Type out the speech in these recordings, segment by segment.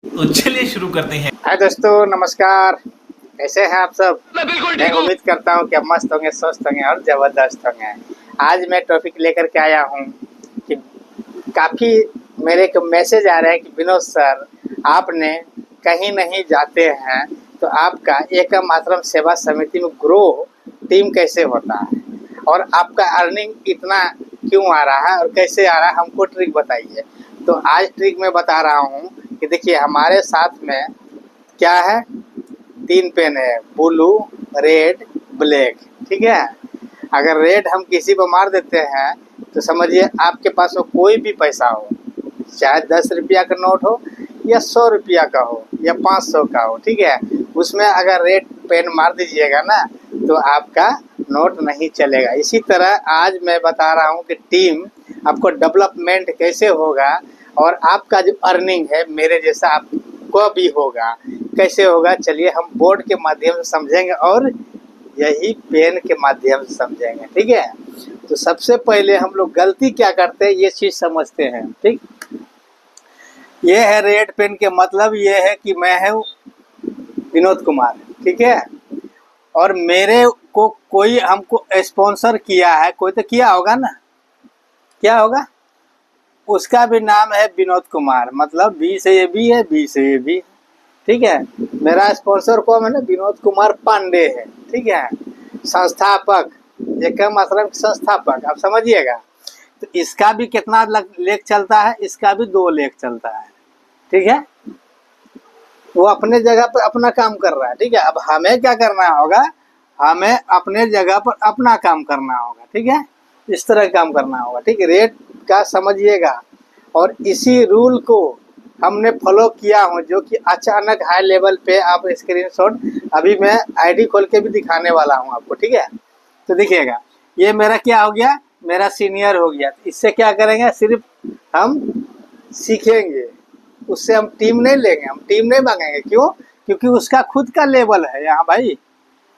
तो चलिए शुरू करते हैं। हाय दोस्तों, नमस्कार। कैसे हैं आप सब? मैं उम्मीद करता हूं कि आप मस्त होंगे, स्वस्थ होंगे और ज़बरदस्त होंगे। आज मैं टॉपिक लेकर के आया हूं कि काफ़ी मेरे को मैसेज आ रहे हैं कि विनोद सर, आपने कहीं नहीं जाते हैं तो आपका एकम आश्रम सेवा समिति में ग्रो टीम कैसे होता है और आपका अर्निंग इतना क्यों आ रहा है और कैसे आ रहा है, हमको ट्रिक बताइए। तो आज ट्रिक मैं बता रहा हूँ कि देखिए, हमारे साथ में क्या है, 3 पेन है, ब्लू, रेड, ब्लैक। ठीक है, अगर रेड हम किसी को मार देते हैं तो समझिए आपके पास में कोई भी पैसा हो, चाहे 10 रुपया का नोट हो या 100 रुपया का हो या 500 का हो, ठीक है, उसमें अगर रेड पेन मार दीजिएगा ना तो आपका नोट नहीं चलेगा। इसी तरह आज मैं बता रहा हूँ कि टीम आपको डेवलपमेंट कैसे होगा और आपका जो अर्निंग है मेरे जैसा आपको भी होगा। कैसे होगा, चलिए हम बोर्ड के माध्यम से समझेंगे और यही पेन के माध्यम से समझेंगे। ठीक है, तो सबसे पहले हम लोग गलती क्या करते हैं ये चीज़ समझते हैं। ठीक, ये है रेड पेन के मतलब ये है कि मैं हूँ विनोद कुमार, ठीक है, और मेरे को कोई हमको स्पॉन्सर किया है, कोई तो किया होगा ना, क्या होगा, उसका भी नाम है विनोद कुमार, मतलब बी से ये भी है, बी से ये भी। ठीक है, मेरा स्पॉन्सर कौन है ना, विनोद कुमार पांडे है। ठीक है, संस्थापक, एकम आश्रम के संस्थापक, आप समझिएगा। तो इसका भी कितना लेख चलता है, इसका भी 2 लेख चलता है। ठीक है, वो अपने जगह पर अपना काम कर रहा है। ठीक है, अब हमें क्या करना होगा, हमें अपने जगह पर अपना काम करना होगा। ठीक है, इस तरह काम करना होगा। ठीक है, रेट का समझिएगा, और इसी रूल को हमने फॉलो किया हूँ, जो कि अचानक हाई लेवल पे आप स्क्रीनशॉट अभी मैं आईडी खोल के भी दिखाने वाला हूँ आपको। ठीक है, तो देखिएगा, ये मेरा क्या हो गया, मेरा सीनियर हो गया। इससे क्या करेंगे, सिर्फ हम सीखेंगे, उससे हम टीम नहीं लेंगे, हम टीम नहीं मांगेंगे। क्यों? क्योंकि उसका खुद का लेवल है यहाँ भाई।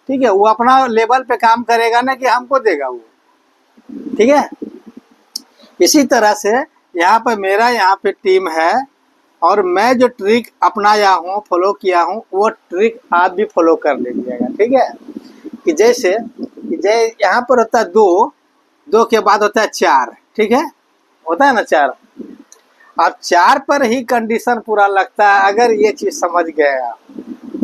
ठीक है, वो अपना लेवल पे काम करेगा ना कि हमको देगा वो। ठीक है, इसी तरह से यहाँ पे मेरा यहाँ पे टीम है और मैं जो ट्रिक अपनाया हूँ, फॉलो किया हूँ, वो ट्रिक आप भी फॉलो कर लीजिएगा। ठीक है, कि जैसे यहाँ पर होता है 2, 2 के बाद होता है 4। ठीक है, होता है ना 4। अब 4 पर ही कंडीशन पूरा लगता है। अगर ये चीज़ समझ गए आप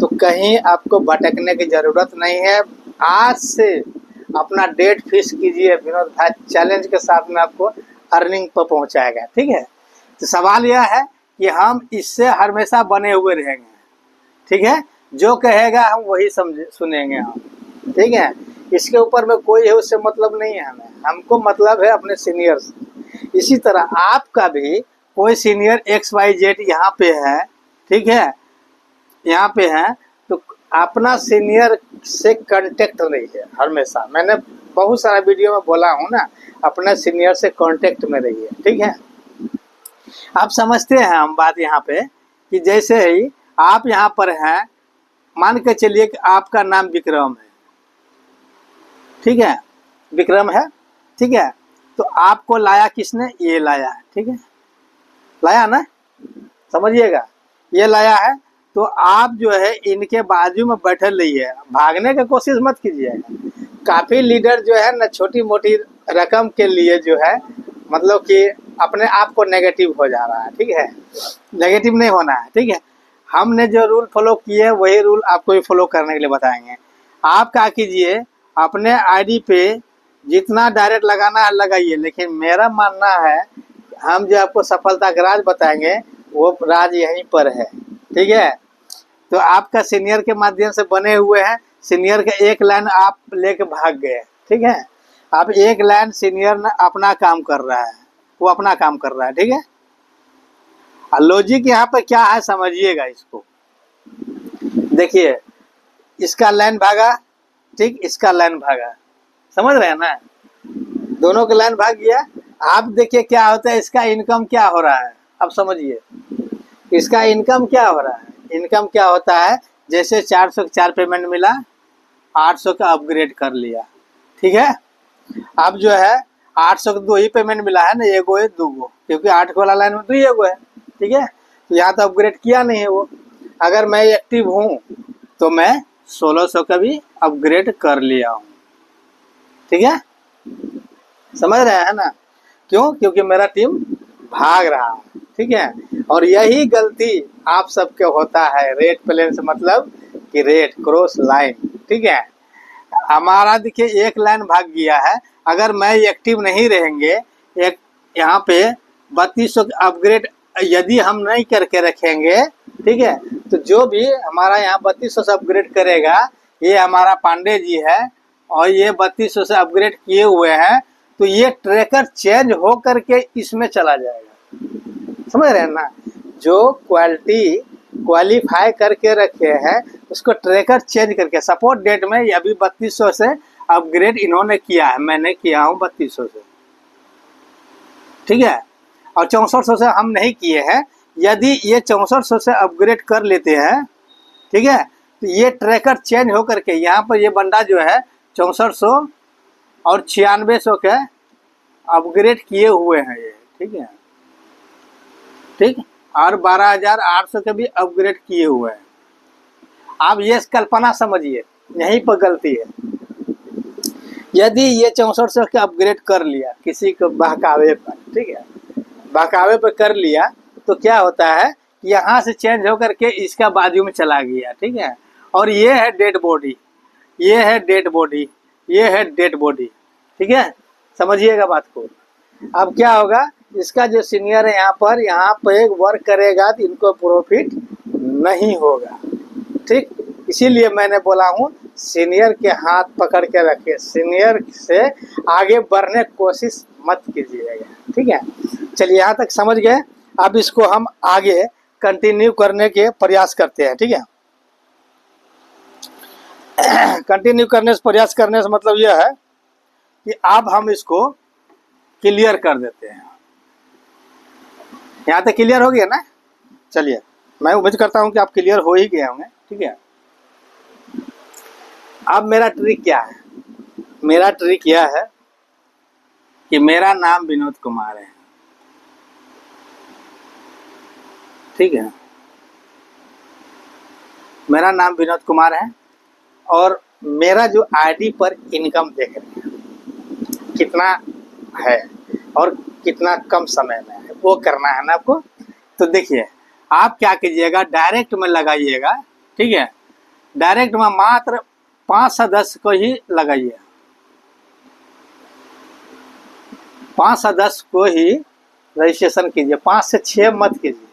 तो कहीं आपको भटकने की ज़रूरत नहीं है। आज से अपना डेट फिक्स कीजिए, विनोद भाई चैलेंज के साथ में आपको अर्निंग पर पहुंचाएगा। ठीक है, तो सवाल यह है कि हम इससे हमेशा बने हुए रहेंगे। ठीक है, जो कहेगा हम वही सुनेंगे हम। ठीक है, इसके ऊपर में कोई है उससे मतलब नहीं है हमें, हमको मतलब है अपने सीनियर से। इसी तरह आपका भी कोई सीनियर XYZ यहाँ पे है, ठीक है, यहाँ पे है, तो अपना सीनियर से कांटेक्ट रहिए हमेशा। मैंने बहुत सारा वीडियो में बोला हूँ ना, अपने सीनियर से कांटेक्ट में रहिए। ठीक है, आप समझते हैं हम बात यहाँ पे, कि जैसे ही आप यहाँ पर हैं, मान के चलिए कि आपका नाम विक्रम है। ठीक है, विक्रम है। ठीक है, तो आपको लाया किसने, ये लाया है। ठीक है, लाया ना, समझिएगा, ये लाया है। तो आप जो है इनके बाजू में बैठे रहिए, भागने की कोशिश मत कीजिएगा। काफ़ी लीडर जो है ना, छोटी मोटी रकम के लिए जो है, मतलब कि अपने आप को नेगेटिव हो जा रहा है। ठीक है, नेगेटिव नहीं होना है। ठीक है, हमने जो रूल फॉलो किए वही रूल आपको भी फॉलो करने के लिए बताएंगे। आप क्या कीजिए, अपने आईडी पे जितना डायरेक्ट लगाना है लगाइए, लेकिन मेरा मानना है हम जो आपको सफलता का राज बताएंगे वो राज यहीं पर है। ठीक है, तो आपका सीनियर के माध्यम से बने हुए हैं, सीनियर का एक लाइन आप लेके भाग गए। ठीक है, आप एक लाइन सीनियर ने अपना काम कर रहा है, वो अपना काम कर रहा है। ठीक है, लॉजिक यहाँ पर क्या है समझिएगा इसको। देखिए, इसका लाइन भागा, ठीक, इसका लाइन भागा, समझ रहे हैं ना, दोनों का लाइन भाग गया। आप देखिए क्या होता है, इसका इनकम क्या हो रहा है, अब समझिए इसका इनकम क्या हो रहा है। इनकम क्या होता है, जैसे 400 का 4 पेमेंट मिला, 800 का अपग्रेड कर लिया। ठीक है, अब जो है 800 का 2 ही पेमेंट मिला है ना, एगो है दूगो, क्योंकि 8 वाला लाइन में 2 एगो है। ठीक है, तो तो यहाँ तो अपग्रेड किया नहीं है वो। अगर मैं एक्टिव हूँ तो मैं 1600 का भी अपग्रेड कर लिया हूँ, ठीक है, समझ रहे हैं ना। क्यों? क्योंकि मेरा टीम भाग रहा है, ठीक है। और यही गलती आप सबके होता है, रेड प्लेन से मतलब कि रेड क्रॉस लाइन, ठीक है। हमारा देखिए एक लाइन भाग गया है, अगर मैं एक्टिव नहीं रहेंगे, एक यहाँ पे 3200 अपग्रेड यदि हम नहीं करके रखेंगे, ठीक है, तो जो भी हमारा यहाँ 3200 से अपग्रेड करेगा, ये हमारा पांडे जी है और ये 3200 से अपग्रेड किए हुए हैं, तो ये ट्रैकर चेंज हो करके इसमें चला जाएगा, समझ रहे हैं ना। जो क्वालिफाई करके रखे हैं उसको ट्रैकर चेंज करके, सपोर्ट डेट में अभी 3200 से अपग्रेड इन्होंने किया है, मैंने किया हूँ 3200 से, ठीक है, और 6400 से हम नहीं किए हैं। यदि ये 6400 से अपग्रेड कर लेते हैं, ठीक है, तो ये ट्रैकर चेंज हो करके यहाँ पर ये बंदा जो है 6400 और 9600 के अपग्रेड किए हुए हैं ये, ठीक है, ठीक, और 12800 के भी अपग्रेड किए हुए हैं। आप ये कल्पना समझिए, यहीं पर गलती है। यदि ये 6400 के अपग्रेड कर लिया किसी को बहकावे पर, ठीक है, बहकावे पर कर लिया, तो क्या होता है, यहाँ से चेंज होकर के इसका बाजू में चला गया, ठीक है, और ये है डेड बॉडी, ये है डेड बॉडी, ये है डेड बॉडी, ठीक है, समझिएगा बात को। अब क्या होगा, इसका जो सीनियर है यहाँ पर वर्क करेगा तो इनको प्रॉफिट नहीं होगा, ठीक। इसीलिए मैंने बोला हूँ सीनियर के हाथ पकड़ के रखिए, सीनियर से आगे बढ़ने की कोशिश मत कीजिएगा, ठीक है। चलिए यहाँ तक समझ गए। अब इसको हम आगे कंटिन्यू करने के प्रयास करते हैं, ठीक है। कंटिन्यू करने से प्रयास करने से मतलब यह है कि अब हम इसको क्लियर कर देते हैं। यहाँ तक क्लियर हो गया ना। चलिए, मैं उम्मीद करता हूँ कि आप क्लियर हो ही गए होंगे, ठीक है। अब मेरा ट्रिक क्या है, मेरा ट्रिक यह है कि मेरा नाम विनोद कुमार है, ठीक है, मेरा नाम विनोद कुमार है और मेरा जो आईडी पर इनकम देख रहे हैं कितना है और कितना कम समय में है, वो करना है ना आपको। तो देखिए, आप क्या कीजिएगा, डायरेक्ट में लगाइएगा, ठीक है, डायरेक्ट में मात्र 5 सदस्य को ही लगाइए, 5 सदस्य को ही रजिस्ट्रेशन कीजिए, 5 से 6 मत कीजिए,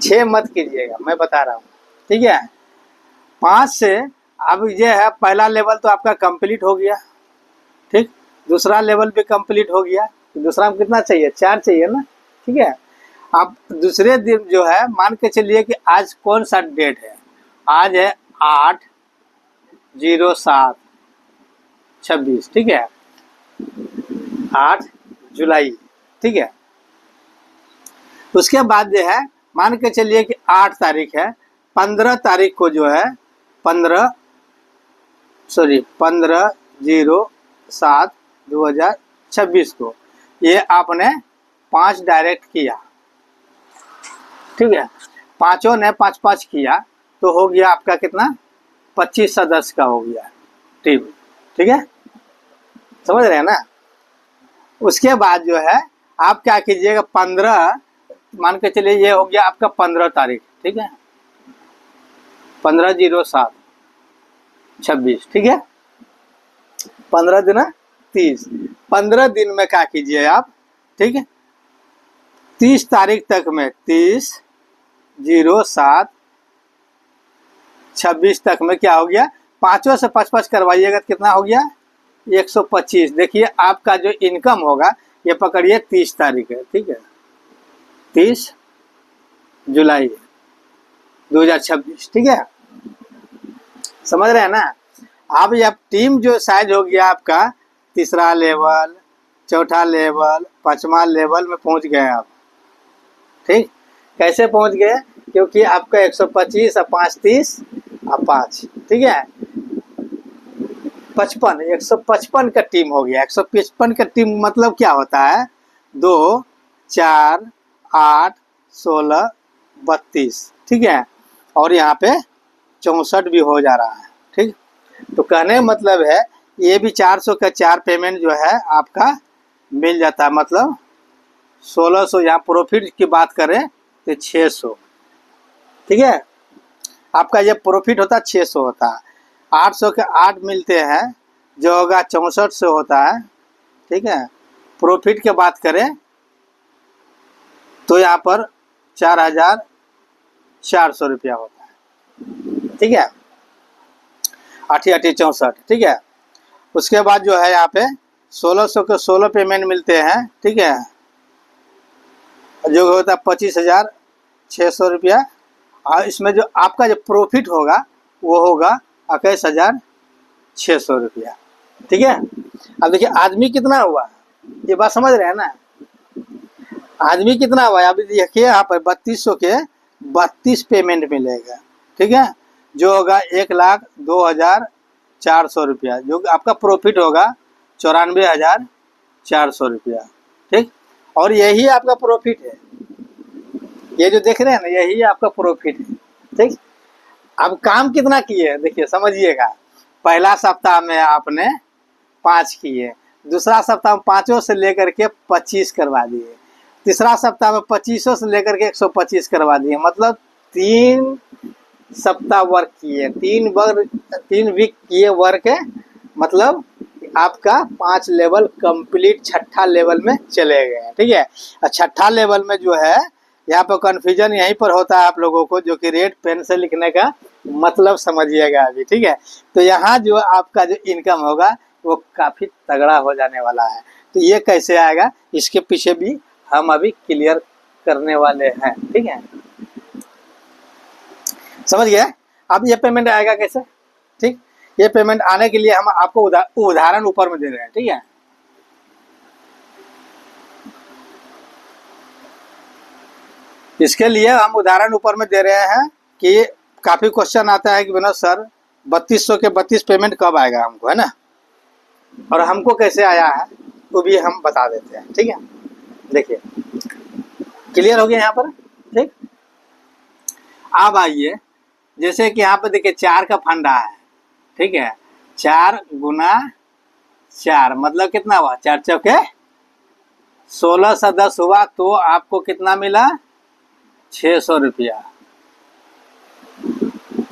6 मत कीजिएगा, मैं बता रहा हूँ, ठीक है। 5 से अब ये है, पहला लेवल तो आपका कंप्लीट हो गया, ठीक, दूसरा लेवल भी कंप्लीट हो गया, दूसरा में कितना चाहिए, 4 चाहिए ना, ठीक है। अब दूसरे दिन जो है, मान के चलिए कि आज कौन सा डेट है, आज है 8/07/26, ठीक है, 8 जुलाई, ठीक है। उसके बाद जो है, मान के चलिए कि 8 तारीख है, 15 तारीख को जो है 15/07/2026 को ये आपने 5 डायरेक्ट किया, ठीक है, पांचों ने 5-5 किया, तो हो गया आपका कितना, 25 सदस्य का हो गया टीम, ठीक है, समझ रहे हैं ना। उसके बाद जो है आप क्या कीजिएगा, 15 मान के चलिए ये हो गया आपका 15 तारीख, ठीक है, 15/07/26, ठीक है, 15 दिन 30, 15 दिन में क्या कीजिए आप, ठीक है, 30 तारीख तक में 30/07/26 तक में क्या हो गया, पांचों से 5-5 करवाइएगा तो कितना हो गया, 125। देखिए आपका जो इनकम होगा, ये पकड़िए 30 तारीख है, ठीक है, 30 जुलाई 2026, ठीक है, समझ रहे हैं ना। अब ये टीम जो साइज हो गया आपका, तीसरा लेवल, चौथा लेवल, 5वां लेवल में पहुंच गए आप, ठीक। कैसे पहुंच गए, क्योंकि आपका 125 और 5 30 और 5, ठीक है, 55, 155 का टीम हो गया। 155 का टीम मतलब क्या होता है, 2 4 8 16, 32, ठीक है, और यहाँ पे 64 भी हो जा रहा है। ठीक, तो कहने का मतलब है ये भी 400 का 4 पेमेंट जो है आपका मिल जाता है, मतलब 1600। यहाँ प्रॉफिट की बात करें तो 600, ठीक है, आपका ये प्रॉफिट होता है 600 होता है। 800 के 8 मिलते हैं जो होगा 64 से होता है, ठीक है। प्रॉफिट की बात करें तो यहाँ पर 4400 रुपया होता है, ठीक है, 8 8 64, ठीक है। उसके बाद जो है यहाँ पे 1600 के 16 पेमेंट मिलते हैं, ठीक है, जो होता है 25,600 रुपया। और इसमें जो आपका जो प्रॉफिट होगा वो होगा 21,600 रुपया, ठीक है। अब देखिए आदमी कितना हुआ, ये बात समझ रहे हैं ना, आदमी कितना हुआ। अभी देखिए यहाँ पर 3200 के 32 पेमेंट मिलेगा, ठीक है, जो होगा 1,02,400 रुपया, जो आपका प्रॉफिट होगा 94,400 रुपया, ठीक। और यही आपका प्रॉफिट है, ये जो देख रहे हैं ना, यही आपका प्रॉफिट है, ठीक। अब काम कितना किए देखिए समझिएगा। पहला सप्ताह में आपने 5 किए, दूसरा सप्ताह में 5 से लेकर के 25 करवा दिए, तीसरा सप्ताह में 25 से लेकर के 125 करवा दिए, मतलब 3 सप्ताह वर्क किए, 3 वीक किए वर्क, मतलब आपका 5 लेवल कंप्लीट, छठा लेवल में चले गए, ठीक है। और छठा लेवल में जो है यहाँ पर कन्फ्यूजन यहीं पर होता है आप लोगों को, जो कि रेड पेन से लिखने का मतलब समझिएगा अभी, ठीक है। तो यहाँ जो आपका जो इनकम होगा वो काफ़ी तगड़ा हो जाने वाला है। तो ये कैसे आएगा इसके पीछे भी हम अभी क्लियर करने वाले हैं, ठीक है, समझ गए। अब ये पेमेंट आएगा कैसे, ठीक। ये पेमेंट आने के लिए हम आपको उदाहरण ऊपर में दे रहे हैं, ठीक है। इसके लिए हम उदाहरण ऊपर में दे रहे हैं कि काफ़ी क्वेश्चन आता है कि विनोद सर 3200 के 32 पेमेंट कब आएगा हमको, है ना, और हमको कैसे आया है वो भी हम बता देते हैं, ठीक है। देखिए क्लियर हो गया यहाँ पर, ठीक। अब आइए, जैसे कि यहाँ पर देखिए 4 का फंडा है, ठीक है, 4 गुना 4 मतलब कितना हुआ, 4 चौके 16 से 10 हुआ, तो आपको कितना मिला 600 रुपया।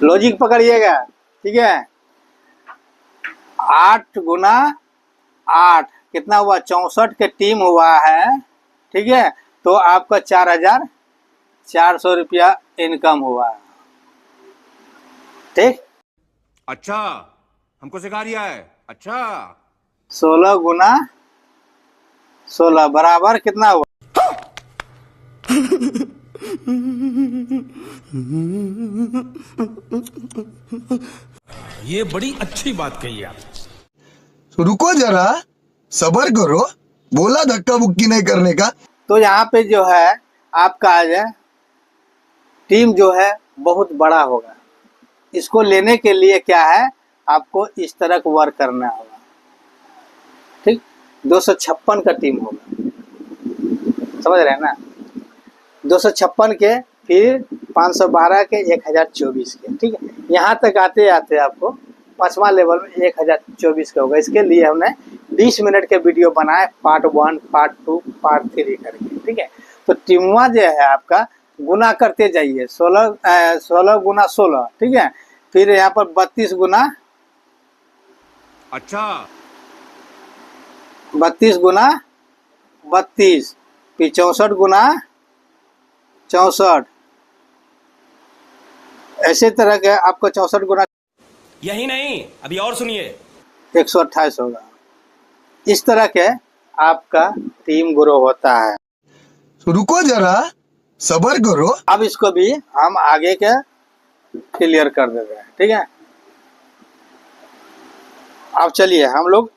लॉजिक पकड़िएगा, ठीक है। 8 गुना 8 कितना हुआ, 64 के टीम हुआ है, ठीक है, तो आपका 4,400 रुपया इनकम हुआ, ठीक। अच्छा हमको सिखा रिया है, अच्छा। 16 गुना 16 बराबर कितना हुआ, ये बड़ी अच्छी बात कही आप। तो रुको जरा, सबर करो, बोला धक्का बुक्की नहीं करने का। तो यहाँ पे जो है आपका आज टीम जो है बहुत बड़ा होगा। इसको लेने के लिए क्या है, आपको इस तरह का वर्क करना होगा, ठीक। 256 का टीम होगा, समझ रहे हैं ना, 256 के, फिर 512 के, 1024 के, ठीक है। यहाँ तक आते आते आपको 5वां लेवल में 1024 का होगा। इसके लिए हमने 20 मिनट के वीडियो बनाए, पार्ट 1, पार्ट 2, पार्ट 3 करके, ठीक है। तो टीमवा जो है आपका गुना करते जाइए, 16 गुना 16, ठीक है, फिर यहाँ पर 32 गुना, अच्छा 32 गुना 32, फिर 64 गुना 64, ऐसे तरह के आपको 64 गुना, यही नहीं अभी और सुनिए, 128 होगा। इस तरह के आपका टीम ग्रो होता है। तो रुको जरा, सबर करो। अब इसको भी हम आगे के क्लियर कर देते हैं, ठीक है। अब चलिए हम लोग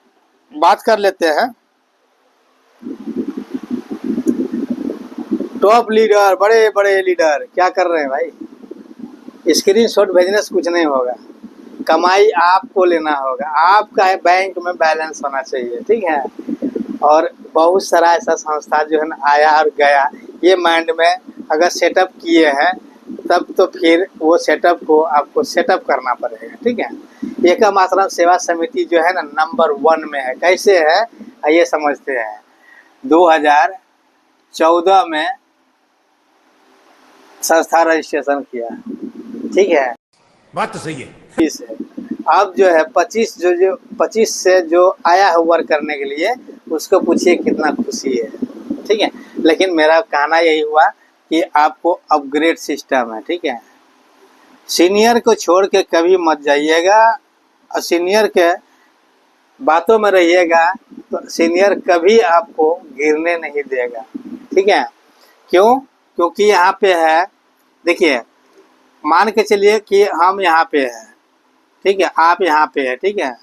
बात कर लेते हैं टॉप लीडर, बड़े बड़े लीडर क्या कर रहे हैं भाई। स्क्रीनशॉट भेजने से कुछ नहीं होगा, कमाई आपको लेना होगा, आपका बैंक में बैलेंस होना चाहिए, ठीक है। और बहुत सारा ऐसा संस्था जो है ना आया और गया, ये माइंड में अगर सेटअप किए हैं तब तो फिर वो सेटअप को आपको सेटअप करना पड़ेगा, ठीक है। एकम आश्रम सेवा समिति जो है ना नंबर 1 में है। कैसे है आइए समझते हैं। 2014 में संस्था रजिस्ट्रेशन किया, ठीक है, बात तो सही है। 20 है। अब जो है 25 से जो आया है वर्क करने के लिए उसको पूछिए कितना खुशी है, ठीक है। लेकिन मेरा कहना यही हुआ कि आपको अपग्रेड सिस्टम है, ठीक है। सीनियर को छोड़ के कभी मत जाइएगा और सीनियर के बातों में रहिएगा तो सीनियर कभी आपको गिरने नहीं देगा, ठीक है। क्यों? क्योंकि यहाँ पे है, देखिए मान के चलिए कि हम यहाँ पे हैं, ठीक है, आप यहाँ पे है, ठीक है,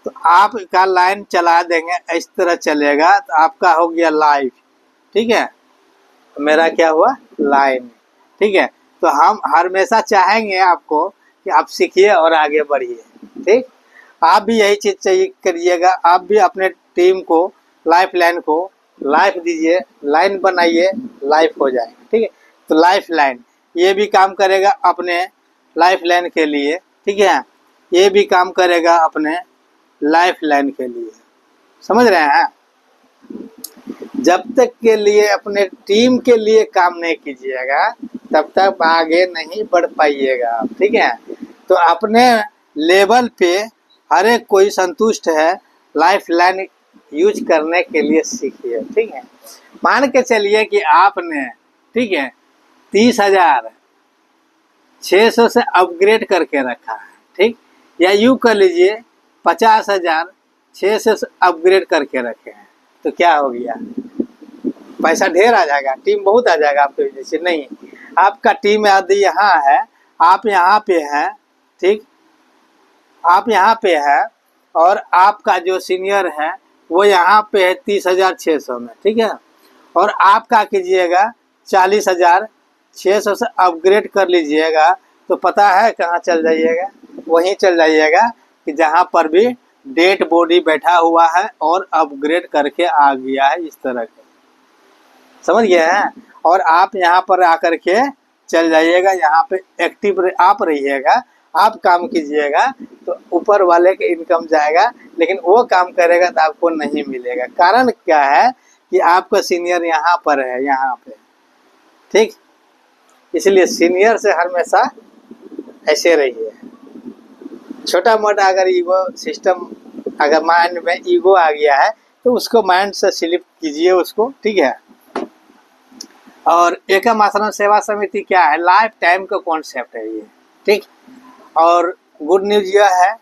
तो आपका लाइन चला देंगे, इस तरह चलेगा तो आपका हो गया लाइफ, ठीक है, मेरा क्या हुआ लाइन, ठीक है। तो हम हमेशा चाहेंगे आपको कि आप सीखिए और आगे बढ़िए, ठीक। आप भी यही चीज़ चाहिए करिएगा, आप भी अपने टीम को लाइफ लाइन को लाइफ दीजिए, लाइन बनाइए, लाइफ हो जाएगा, ठीक है। तो लाइफ लाइन ये भी काम करेगा अपने लाइफ लाइन के लिए, ठीक है, ये भी काम करेगा अपने लाइफ लाइन के लिए, समझ रहे हैं। जब तक के लिए अपने टीम के लिए काम नहीं कीजिएगा तब तक आगे नहीं बढ़ पाइएगा आप, ठीक है। तो अपने लेवल पे हर एक कोई संतुष्ट है, लाइफ लाइन यूज करने के लिए सीखिए, ठीक है। मान के चलिए कि आपने, ठीक है, 30,600 से अपग्रेड करके रखा है, ठीक, या यूँ कर लीजिए 50,600 से अपग्रेड करके रखे हैं, तो क्या हो गया, पैसा ढेर आ जाएगा, टीम बहुत आ जाएगा आपके वजह से। नहीं, आपका टीम यदि यहाँ है, आप यहाँ पे हैं, ठीक, आप यहाँ पे है और आपका जो सीनियर है वो यहाँ पे है 30,600 में, ठीक है, और आपका कीजिएगा 40,600 से अपग्रेड कर लीजिएगा, तो पता है कहाँ चल जाइएगा, वहीं चल जाइएगा कि जहाँ पर भी डेड बॉडी बैठा हुआ है और अपग्रेड करके आ गया है, इस तरह के, समझ गए हैं। और आप यहाँ पर आकर के चल जाइएगा, यहाँ पे एक्टिव आप रहिएगा, आप काम कीजिएगा तो ऊपर वाले के इनकम जाएगा, लेकिन वो काम करेगा तो आपको नहीं मिलेगा। कारण क्या है कि आपका सीनियर यहाँ पर है, यहाँ पे, ठीक, इसलिए सीनियर से हमेशा ऐसे रहिए। छोटा मोटा अगर ईगो सिस्टम, अगर माइंड में ईगो आ गया है तो उसको माइंड से स्लिप कीजिए उसको, ठीक है। और एकम आश्रम सेवा समिति क्या है, लाइफ टाइम का कॉन्सेप्ट है ये, ठीक। और गुड न्यूज़ यह है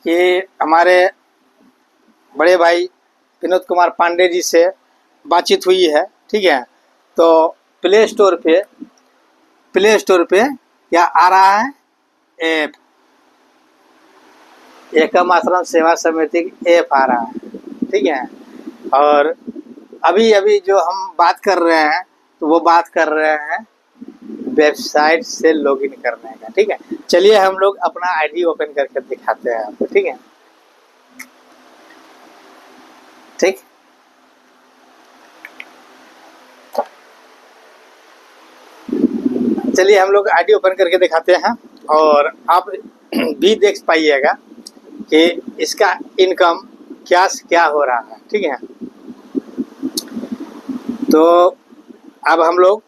कि हमारे बड़े भाई विनोद कुमार पांडे जी से बातचीत हुई है, ठीक है। तो प्ले स्टोर पे क्या आ रहा है, ऐप, एकम आश्रम सेवा समिति ऐप आ रहा है, ठीक है। और अभी जो हम बात कर रहे हैं तो वो बात कर रहे हैं वेबसाइट से लॉगिन करने का, ठीक है। चलिए हम लोग अपना आईडी ओपन करके दिखाते हैं आपको, ठीक है, ठीक। चलिए हम लोग आईडी ओपन करके दिखाते हैं और आप भी देख पाइएगा कि इसका इनकम क्या हो रहा है, ठीक है। तो अब हम लोग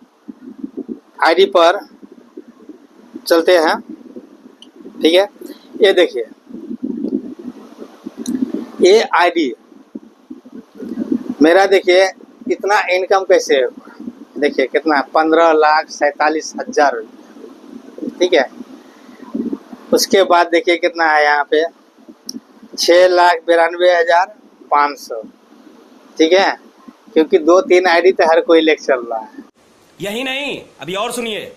आईडी पर चलते हैं, ठीक है। ये देखिए, ये आईडी मेरा, देखिए कितना इनकम कैसे हुआ, देखिए कितना, 15,47,000 रुपये, ठीक है। उसके बाद देखिए कितना है यहाँ पे, 6,92,500, ठीक है, क्योंकि 2-3 आईडी तो हर कोई लेके चल रहा है। यही नहीं, अभी और सुनिए।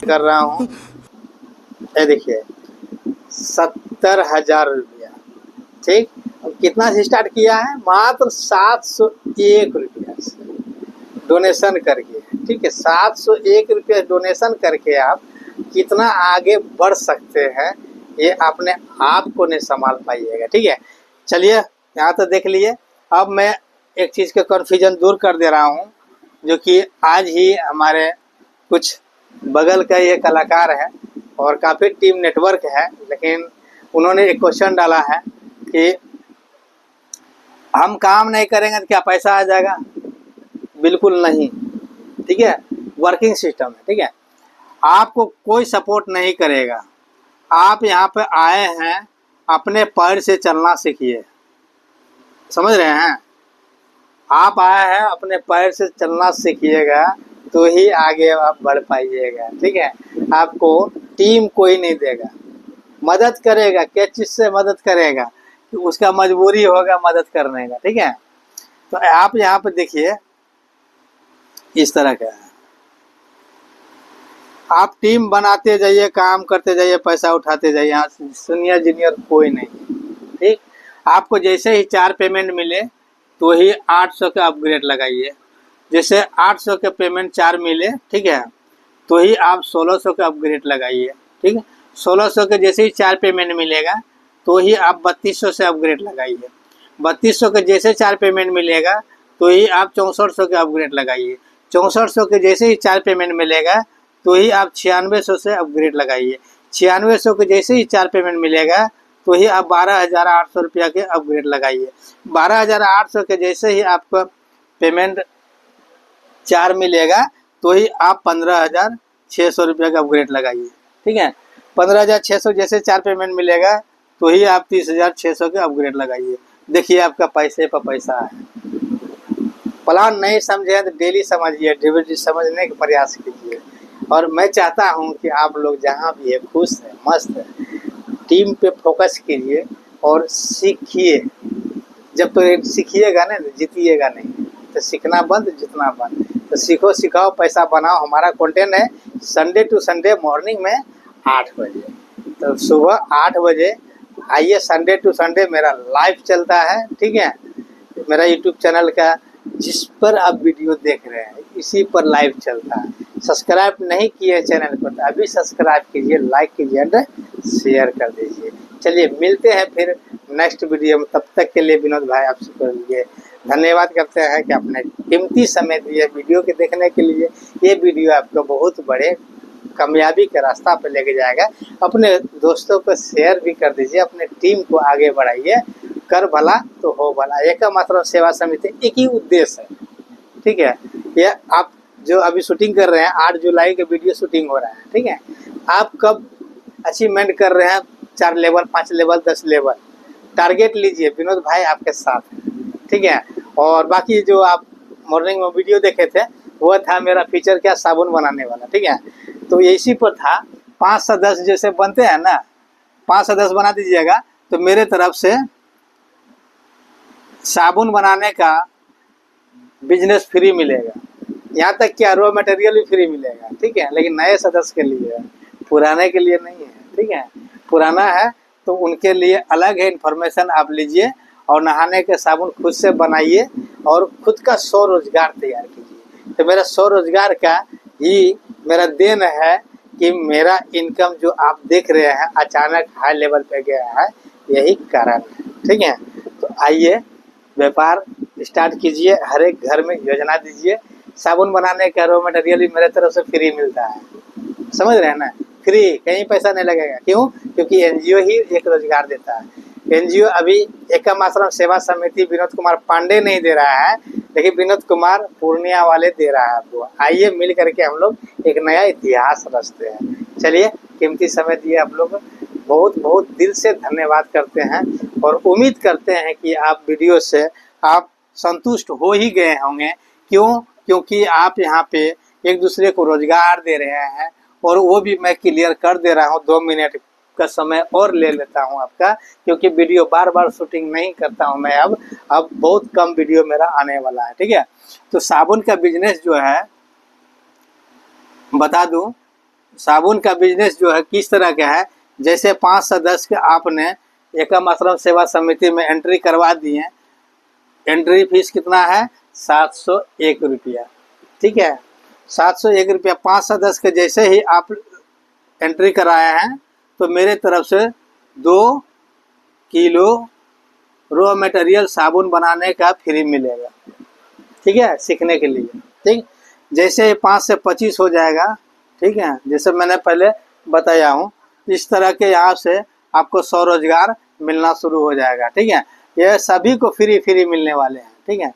कर रहा हूँ, ये देखिए 70,000 रुपया, ठीक। कितना से स्टार्ट किया है, मात्र 701 रुपया से डोनेशन करके, ठीक है। 701 रुपया डोनेशन करके आप कितना आगे बढ़ सकते हैं ये अपने आप को नहीं संभाल पाइएगा, ठीक है। चलिए यहाँ तो देख लिए। अब मैं एक चीज़ का कन्फ्यूजन दूर कर दे रहा हूँ, जो कि आज ही हमारे कुछ बगल का ये कलाकार है और काफ़ी टीम नेटवर्क है, लेकिन उन्होंने एक क्वेश्चन डाला है कि हम काम नहीं करेंगे तो क्या पैसा आ जाएगा? बिल्कुल नहीं, ठीक है। वर्किंग सिस्टम है, ठीक है। आपको कोई सपोर्ट नहीं करेगा। आप यहाँ पे आए हैं, अपने पैर से चलना सीखिए, समझ रहे हैं? आप आए हैं, अपने पैर से चलना सीखिएगा तो ही आगे आप बढ़ पाइएगा, ठीक है। आपको टीम कोई नहीं देगा, मदद करेगा। किस चीज़ से मदद करेगा? कि उसका मजबूरी होगा मदद करने का, ठीक है। तो आप यहाँ पे देखिए, इस तरह का है। आप टीम बनाते जाइए, काम करते जाइए, पैसा उठाते जाइए। यहाँ सीनियर जूनियर कोई नहीं, ठीक। आपको जैसे ही 4 पेमेंट मिले तो ही 800 का अपग्रेड लगाइए। जैसे 800 के पेमेंट 4 मिले, ठीक है, तो ही आप 1600 का अपग्रेड लगाइए, ठीक है। 1600 के जैसे ही 4 पेमेंट मिलेगा तो ही आप 3200 से अपग्रेड लगाइए। 3200 के जैसे 4 पेमेंट मिलेगा तो ही आप 6400 के अपग्रेड लगाइए। 6400 के जैसे ही 4 पेमेंट मिलेगा तो ही आप 9600 से अपग्रेड लगाइए। 9600 के जैसे ही 4 पेमेंट मिलेगा तो ही आप 12,800 रुपया के अपग्रेड लगाइए। 12,800 के जैसे ही आपको पेमेंट 4 मिलेगा तो ही आप 15,600 रुपया का अपग्रेड लगाइए, ठीक है। 15,600 जैसे 4 पेमेंट मिलेगा तो ही आप 30,600 के अपग्रेड लगाइए। देखिए आपका पैसे पर पैसा है। प्लान नहीं समझे तो डेली समझिए, डेली समझने का प्रयास कीजिए। और मैं चाहता हूं कि आप लोग जहां भी है खुश है, मस्त है, टीम पे फोकस कीजिए और सीखिए। जब तो सीखिएगा ना, जीतिएगा नहीं। तो सीखना बंद, जितना बंद। तो सीखो, सिखाओ, पैसा बनाओ। हमारा कंटेंट है संडे टू संडे मॉर्निंग में 8 बजे। तो सुबह 8 बजे आइए। संडे टू संडे मेरा लाइव चलता है, ठीक है। मेरा यूट्यूब चैनल का जिस पर आप वीडियो देख रहे हैं इसी पर लाइव चलता है। सब्सक्राइब नहीं किए चैनल को तो अभी सब्सक्राइब कीजिए, लाइक कीजिए एंड शेयर कर दीजिए। चलिए मिलते हैं फिर नेक्स्ट वीडियो में। तब तक के लिए विनोद भाई आपसे लिए धन्यवाद करते हैं कि आपने कीमती समय दिए वीडियो के देखने के लिए। ये वीडियो आपको बहुत बड़े कामयाबी के रास्ता पर लेके जाएगा। अपने दोस्तों को शेयर भी कर दीजिए, अपने टीम को आगे बढ़ाइए। कर भला तो हो भला, एक मात्र सेवा समिति, एक ही उद्देश्य है, ठीक है। ये आप जो अभी शूटिंग कर रहे हैं, 8 जुलाई के वीडियो शूटिंग हो रहा है, ठीक है। आप कब अचीवमेंट कर रहे हैं? 4 लेवल, 5 लेवल, 10 लेवल टारगेट लीजिए। विनोद भाई आपके साथ है, ठीक है। और बाकी जो आप मॉर्निंग में वीडियो देखे थे वो था मेरा फीचर क्या, साबुन बनाने वाला, ठीक है। तो इसी पर था। 5 से 10 जैसे बनते हैं ना, 5 से 10 बना दीजिएगा तो मेरे तरफ से साबुन बनाने का बिजनेस फ्री मिलेगा। यहाँ तक कि रॉ मटेरियल भी फ्री मिलेगा, ठीक है। लेकिन नए सदस्य के लिए है, पुराने के लिए नहीं है, ठीक है। पुराना है तो उनके लिए अलग है। इन्फॉर्मेशन आप लीजिए और नहाने के साबुन खुद से बनाइए और खुद का स्वरोजगार तैयार कीजिए। तो मेरा स्वरोजगार का ही मेरा देन है कि मेरा इनकम जो आप देख रहे हैं अचानक हाई लेवल पे गया है, यही कारण है, ठीक है। तो आइए व्यापार स्टार्ट कीजिए। हर एक घर में योजना दीजिए। साबुन बनाने का रॉ मटेरियल भी मेरे तरफ से फ्री मिलता है, समझ रहे हैं ना। फ्री, कहीं पैसा नहीं लगेगा। क्यों? क्योंकि एनजीओ ही एक रोजगार देता है। एनजीओ अभी एकम आश्रम सेवा समिति विनोद कुमार पांडे नहीं दे रहा है, लेकिन विनोद कुमार पूर्णिया वाले दे रहा है आपको। आइए मिल करके हम लोग एक नया इतिहास रचते हैं। चलिए, कीमती समय दिए आप लोग, बहुत बहुत दिल से धन्यवाद करते हैं और उम्मीद करते हैं कि आप वीडियो से आप संतुष्ट हो ही गए होंगे। क्यों? क्योंकि आप यहाँ पे एक दूसरे को रोजगार दे रहे हैं और वो भी मैं क्लियर कर दे रहा हूँ। 2 मिनट का समय और ले लेता हूँ आपका, क्योंकि वीडियो बार बार शूटिंग नहीं करता हूँ मैं। अब बहुत कम वीडियो मेरा आने वाला है, ठीक है। तो साबुन का बिजनेस जो है, बता दूं, साबुन का बिजनेस जो है किस तरह का है। जैसे 5 से 10 के आपने एकम आश्रम सेवा समिति में एंट्री करवा दिए। एंट्री फीस कितना है? 701 रुपया, ठीक है। 701 रुपया। 5 से 10 के जैसे ही आप एंट्री कराए हैं तो मेरे तरफ से 2 किलो रॉ मटेरियल साबुन बनाने का फ्री मिलेगा, ठीक है, सीखने के लिए। ठीक, जैसे ये 5 से 25 हो जाएगा, ठीक है, जैसे मैंने पहले बताया हूँ, इस तरह के यहाँ से आपको स्वरोजगार मिलना शुरू हो जाएगा। ठीक है, ये सभी को फ्री मिलने वाले हैं। ठीक है,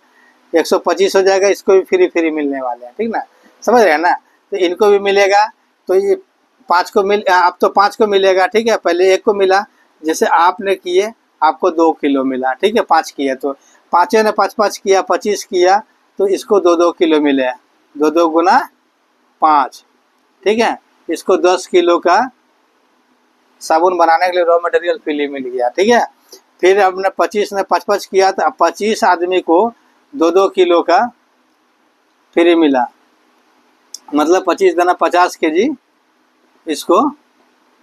125 हो जाएगा, इसको भी फ्री मिलने वाले हैं। ठीक ना, समझ रहे हैं ना। तो इनको भी मिलेगा, तो ये 5 को अब तो 5 को मिलेगा। ठीक है, पहले 1 को मिला, जैसे आपने किए आपको 2 किलो मिला। ठीक है, 5 किया तो 5 ने 5 किया, 25 किया तो इसको 2 किलो मिले, 2 गुना 5। ठीक है, इसको 10 किलो का साबुन बनाने के लिए रॉ मटेरियल फ्री मिल गया। ठीक है, फिर हमने 25 ने 5 किया तो 25 आदमी को 2 किलो का फ्री मिला, मतलब 25 दाना 50 केजी इसको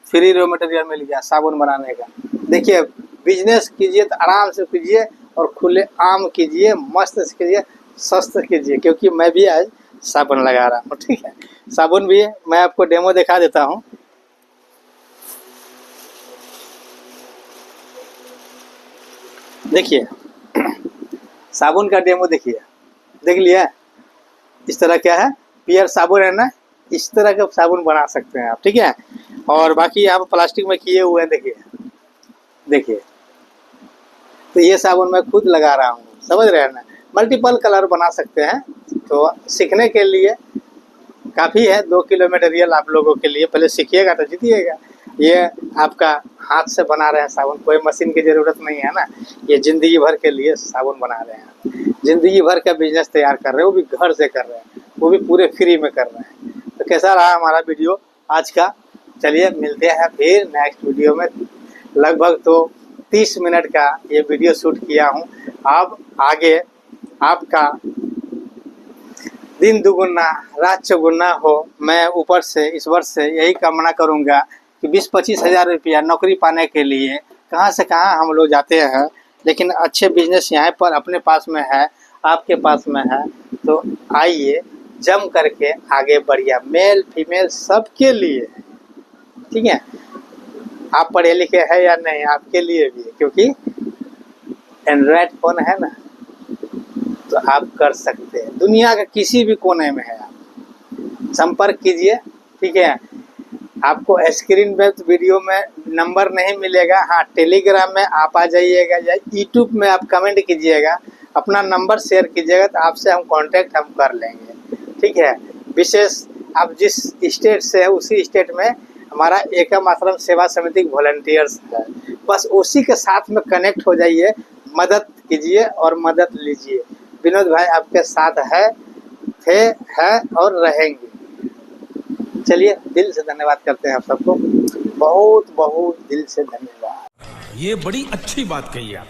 फ्री रॉ मटेरियल मिल गया साबुन बनाने का। देखिए, बिजनेस कीजिए तो आराम से कीजिए और खुले आम कीजिए, मस्त से कीजिए, सस्ता कीजिए, क्योंकि मैं भी आज साबुन लगा रहा हूँ। ठीक है, साबुन भी मैं आपको डेमो दिखा देता हूँ। देखिए, साबुन का डेमो देखिए, देख लिया, इस तरह क्या है, पियर साबुन है ना, इस तरह का साबुन बना सकते हैं आप। ठीक है, और बाकी आप प्लास्टिक में किए हुए हैं, देखिए देखिए, तो ये साबुन मैं खुद लगा रहा हूँ, समझ रहे हैं ना। मल्टीपल कलर बना सकते हैं, तो सीखने के लिए काफ़ी है 2 किलो मटेरियल आप लोगों के लिए। पहले सीखिएगा तो जीतिएगा। ये आपका हाथ से बना रहे हैं साबुन, कोई मशीन की ज़रूरत नहीं है ना। ये ज़िंदगी भर के लिए साबुन बना रहे हैं, ज़िंदगी भर का बिजनेस तैयार कर रहे हैं, वो भी घर से कर रहे हैं, वो भी पूरे फ्री में कर रहे हैं। तो कैसा रहा हमारा वीडियो आज का? चलिए मिलते हैं फिर नेक्स्ट वीडियो में। लगभग तो 30 मिनट का ये वीडियो शूट किया हूँ। अब आगे आपका दिन दुगुना रात चौगुना हो, मैं ऊपर से इस वर्ष से यही कामना करूँगा कि 20-25 हज़ार रुपया नौकरी पाने के लिए कहाँ से कहाँ हम लोग जाते हैं, लेकिन अच्छे बिजनेस यहाँ पर अपने पास में है, आपके पास में है। तो आइए जम करके आगे बढ़िया, मेल फीमेल सबके लिए। ठीक है, आप पढ़े लिखे हैं या नहीं, आपके लिए भी है, क्योंकि एंड्रॉयड फ़ोन है ना, तो आप कर सकते हैं। दुनिया के किसी भी कोने में है, आप संपर्क कीजिए। ठीक है, आपको स्क्रीन पे वीडियो में नंबर नहीं मिलेगा, हाँ टेलीग्राम में आप आ जाइएगा या यूट्यूब में आप कमेंट कीजिएगा, अपना नंबर शेयर कीजिएगा, तो आपसे हम कांटेक्ट हम कर लेंगे। ठीक है, विशेष आप जिस स्टेट से है उसी स्टेट में हमारा एकम आश्रम सेवा समिति वॉलंटियर्स है, बस उसी के साथ में कनेक्ट हो जाइए, मदद कीजिए और मदद लीजिए। विनोद भाई आपके साथ है, थे, है और रहेंगे। चलिए दिल से धन्यवाद करते हैं आप सबको, बहुत बहुत दिल से धन्यवाद। ये बड़ी अच्छी बात कही आप।